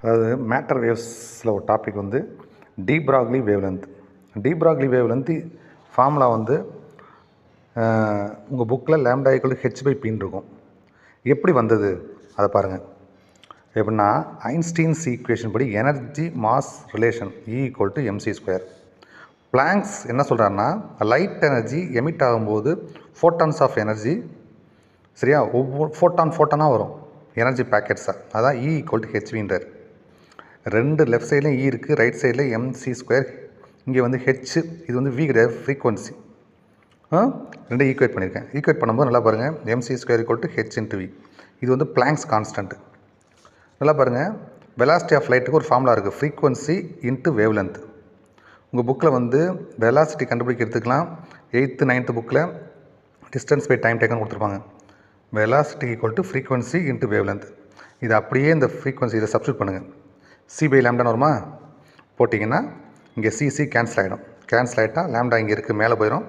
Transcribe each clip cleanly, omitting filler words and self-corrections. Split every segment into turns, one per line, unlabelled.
அதாவது மேட்டர் வேவ்ஸில் ஒரு டாபிக் வந்து de Broglie wavelength. De Broglie wavelength formula வந்து உங்கள் புக்கில் லேம்டா ஈக்குவல் h/pன்னு இருக்கும். எப்படி வந்தது அதை பாருங்கள். எப்படின்னா ஐன்ஸ்டீன்ஸ் ஈக்குவேஷன் படி energy mass relation E=mc². Planck's என்ன சொல்கிறாருன்னா, லைட் எனர்ஜி எமிட் ஆகும்போது ஃபோட்டான்ஸ் ஆஃப் எனர்ஜி, சரியா, ஒவ்வொரு ஃபோட்டானாக வரும் எனர்ஜி பேக்கெட்ஸாக, அதான் E=hvன்றார். ரெண்டு லெஃப்ட் சைட்லேயும் E இருக்குது, ரைட் சைடில் mc². இங்கே வந்து ஹெச், இது வந்து V கிடையாது, ஃப்ரீக்வன்சி. ரெண்டு ஈக்குவேட் பண்ணியிருக்கேன். ஈக்குவேட் பண்ணும்போது நல்லா பாருங்கள், mc² h × V. இது வந்து பிளாங்க்ஸ் கான்ஸ்டன்ட். நல்லா பாருங்கள், வெலாசிட்டி ஆஃப் லைட்டுக்கு ஒரு ஃபார்முலா இருக்குது, ஃப்ரீக்வன்சி இன்ட்டு வேவ் லென்த். உங்கள் புக்கில் வந்து வெலாசிட்டி கண்டுபிடிக்கிறதுக்கெலாம் 8th 9th புக்கில் டிஸ்டன்ஸ் பை டைம் டேக்கன் கொடுத்துருப்பாங்க. Velocity = frequency into wave length. இது அப்படியே இந்த ஃப்ரீக்வன்சி இதை சப்ஸ்டியூட் பண்ணுங்கள். c/λ வருமா, போட்டிங்கன்னா இங்கே c கேன்சல் ஆகிடும். கேன்சல் ஆகிட்டால் லேம்டா இங்கே இருக்குது, மேலே போயிடும்.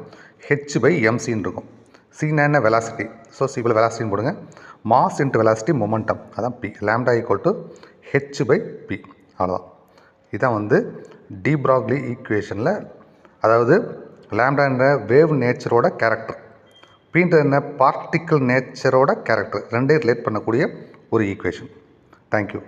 h/mcன்னு இருக்கும். cனா என்ன, வெலாசிட்டி. ஸோ c வெலாசிட்டின்னு போடுங்க. மாஸ் இன்ட்டு வெலாசிட்டி மொமெண்டம், அதான் p. Lambda h/p. அவ்வளோதான். இதுதான் வந்து டி ப்ராக்லி ஈக்குவேஷனில், அதாவது லேம்டா என்ற வேவ் நேச்சரோட கேரக்டர், பீன்ற என்ன பார்ட்டிக்கிள் நேச்சரோட கேரக்டர், ரெண்டே ரிலேட் பண்ணக்கூடிய ஒரு ஈக்குவேஷன். தேங்க்யூ.